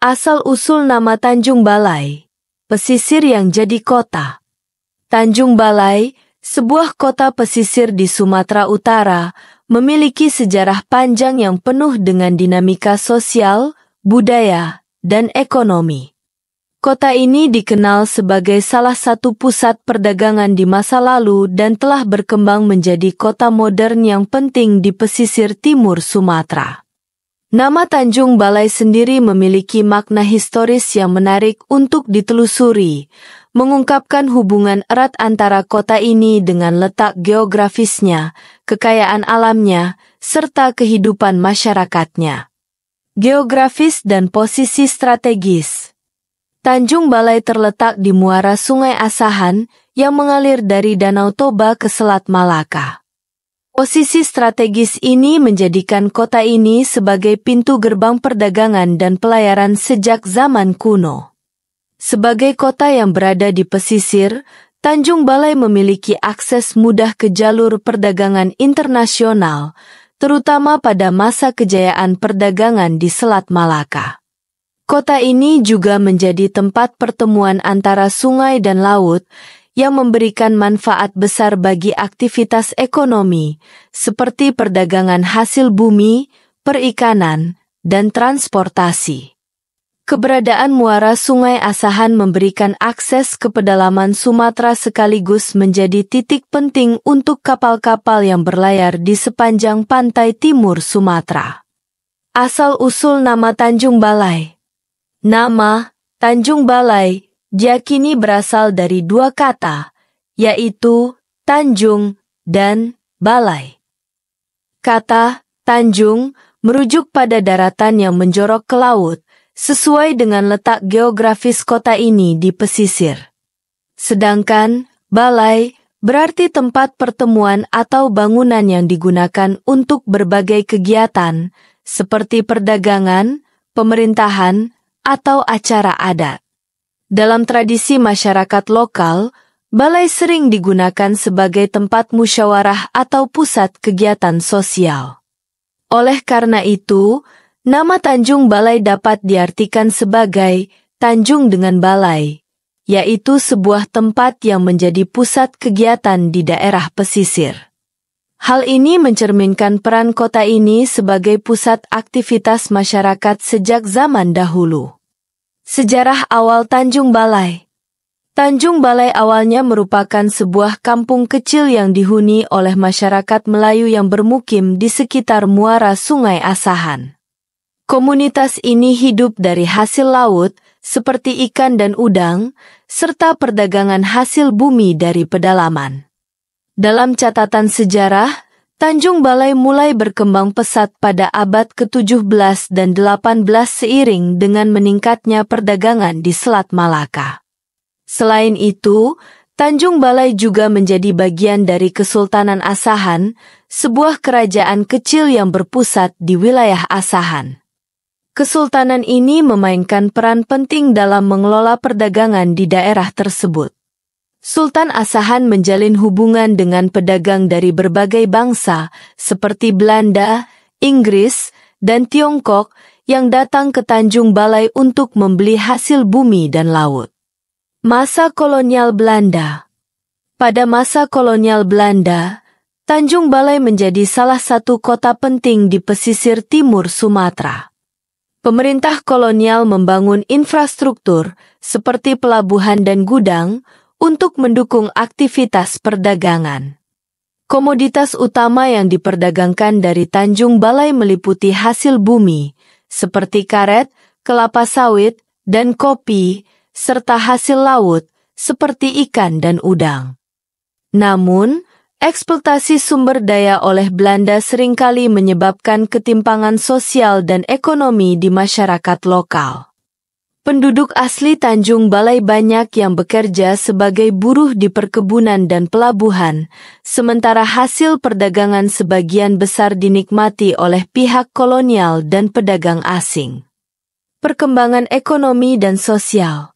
Asal-usul nama Tanjung Balai, pesisir yang jadi kota. Tanjung Balai, sebuah kota pesisir di Sumatera Utara, memiliki sejarah panjang yang penuh dengan dinamika sosial, budaya, dan ekonomi. Kota ini dikenal sebagai salah satu pusat perdagangan di masa lalu dan telah berkembang menjadi kota modern yang penting di pesisir timur Sumatera. Nama Tanjung Balai sendiri memiliki makna historis yang menarik untuk ditelusuri, mengungkapkan hubungan erat antara kota ini dengan letak geografisnya, kekayaan alamnya, serta kehidupan masyarakatnya. Geografis dan posisi strategis. Tanjung Balai terletak di muara Sungai Asahan yang mengalir dari Danau Toba ke Selat Malaka. Posisi strategis ini menjadikan kota ini sebagai pintu gerbang perdagangan dan pelayaran sejak zaman kuno. Sebagai kota yang berada di pesisir, Tanjung Balai memiliki akses mudah ke jalur perdagangan internasional, terutama pada masa kejayaan perdagangan di Selat Malaka. Kota ini juga menjadi tempat pertemuan antara sungai dan laut yang memberikan manfaat besar bagi aktivitas ekonomi, seperti perdagangan hasil bumi, perikanan, dan transportasi. Keberadaan muara Sungai Asahan memberikan akses ke pedalaman Sumatera sekaligus menjadi titik penting untuk kapal-kapal yang berlayar di sepanjang pantai timur Sumatera. Asal-usul nama Tanjung Balai. Nama Tanjung Balai diyakini berasal dari dua kata, yaitu Tanjung dan Balai. Kata Tanjung merujuk pada daratan yang menjorok ke laut, sesuai dengan letak geografis kota ini di pesisir. Sedangkan Balai berarti tempat pertemuan atau bangunan yang digunakan untuk berbagai kegiatan, seperti perdagangan, pemerintahan, atau acara adat. Dalam tradisi masyarakat lokal, balai sering digunakan sebagai tempat musyawarah atau pusat kegiatan sosial. Oleh karena itu, nama Tanjung Balai dapat diartikan sebagai Tanjung dengan Balai, yaitu sebuah tempat yang menjadi pusat kegiatan di daerah pesisir. Hal ini mencerminkan peran kota ini sebagai pusat aktivitas masyarakat sejak zaman dahulu. Sejarah awal Tanjung Balai. Tanjung Balai awalnya merupakan sebuah kampung kecil yang dihuni oleh masyarakat Melayu yang bermukim di sekitar muara Sungai Asahan. Komunitas ini hidup dari hasil laut, seperti ikan dan udang, serta perdagangan hasil bumi dari pedalaman. Dalam catatan sejarah, Tanjung Balai mulai berkembang pesat pada abad ke-17 dan 18 seiring dengan meningkatnya perdagangan di Selat Malaka. Selain itu, Tanjung Balai juga menjadi bagian dari Kesultanan Asahan, sebuah kerajaan kecil yang berpusat di wilayah Asahan. Kesultanan ini memainkan peran penting dalam mengelola perdagangan di daerah tersebut. Sultan Asahan menjalin hubungan dengan pedagang dari berbagai bangsa seperti Belanda, Inggris, dan Tiongkok yang datang ke Tanjung Balai untuk membeli hasil bumi dan laut. Masa kolonial Belanda. Pada masa kolonial Belanda, Tanjung Balai menjadi salah satu kota penting di pesisir timur Sumatera. Pemerintah kolonial membangun infrastruktur seperti pelabuhan dan gudang untuk mendukung aktivitas perdagangan. Komoditas utama yang diperdagangkan dari Tanjung Balai meliputi hasil bumi, seperti karet, kelapa sawit, dan kopi, serta hasil laut, seperti ikan dan udang. Namun, eksploitasi sumber daya oleh Belanda seringkali menyebabkan ketimpangan sosial dan ekonomi di masyarakat lokal. Penduduk asli Tanjung Balai banyak yang bekerja sebagai buruh di perkebunan dan pelabuhan, sementara hasil perdagangan sebagian besar dinikmati oleh pihak kolonial dan pedagang asing. Perkembangan ekonomi dan sosial.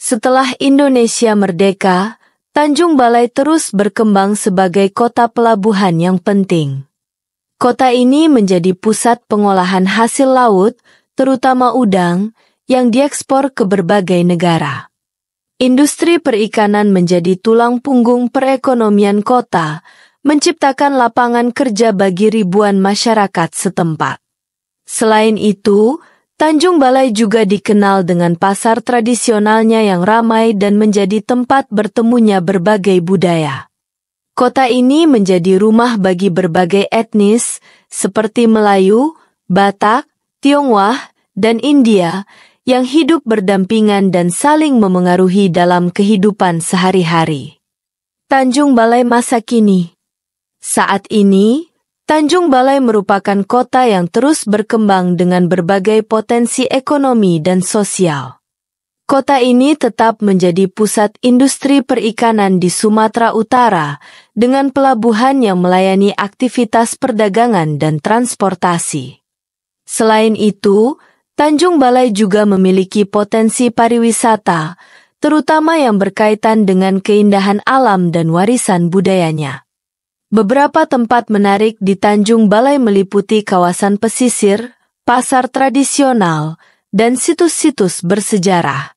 Setelah Indonesia merdeka, Tanjung Balai terus berkembang sebagai kota pelabuhan yang penting. Kota ini menjadi pusat pengolahan hasil laut, terutama udang, yang diekspor ke berbagai negara. Industri perikanan menjadi tulang punggung perekonomian kota, menciptakan lapangan kerja bagi ribuan masyarakat setempat. Selain itu, Tanjung Balai juga dikenal dengan pasar tradisionalnya yang ramai dan menjadi tempat bertemunya berbagai budaya. Kota ini menjadi rumah bagi berbagai etnis, seperti Melayu, Batak, Tionghoa, dan India, yang hidup berdampingan dan saling memengaruhi dalam kehidupan sehari-hari. Tanjung Balai masa kini. Saat ini, Tanjung Balai merupakan kota yang terus berkembang dengan berbagai potensi ekonomi dan sosial. Kota ini tetap menjadi pusat industri perikanan di Sumatera Utara, dengan pelabuhan yang melayani aktivitas perdagangan dan transportasi. Selain itu, Tanjung Balai juga memiliki potensi pariwisata, terutama yang berkaitan dengan keindahan alam dan warisan budayanya. Beberapa tempat menarik di Tanjung Balai meliputi kawasan pesisir, pasar tradisional, dan situs-situs bersejarah.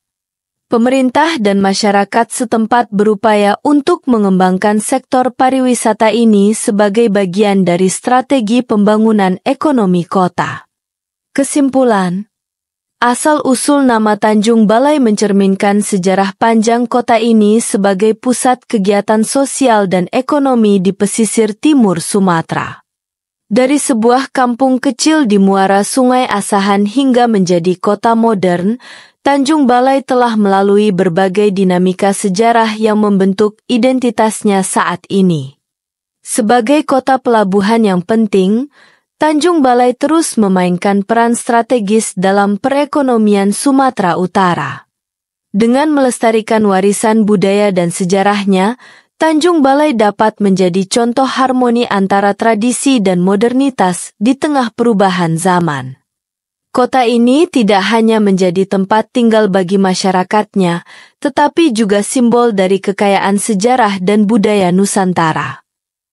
Pemerintah dan masyarakat setempat berupaya untuk mengembangkan sektor pariwisata ini sebagai bagian dari strategi pembangunan ekonomi kota. Kesimpulan, asal-usul nama Tanjung Balai mencerminkan sejarah panjang kota ini sebagai pusat kegiatan sosial dan ekonomi di pesisir timur Sumatera. Dari sebuah kampung kecil di muara Sungai Asahan hingga menjadi kota modern, Tanjung Balai telah melalui berbagai dinamika sejarah yang membentuk identitasnya saat ini. Sebagai kota pelabuhan yang penting, Tanjung Balai terus memainkan peran strategis dalam perekonomian Sumatera Utara. Dengan melestarikan warisan budaya dan sejarahnya, Tanjung Balai dapat menjadi contoh harmoni antara tradisi dan modernitas di tengah perubahan zaman. Kota ini tidak hanya menjadi tempat tinggal bagi masyarakatnya, tetapi juga simbol dari kekayaan sejarah dan budaya Nusantara.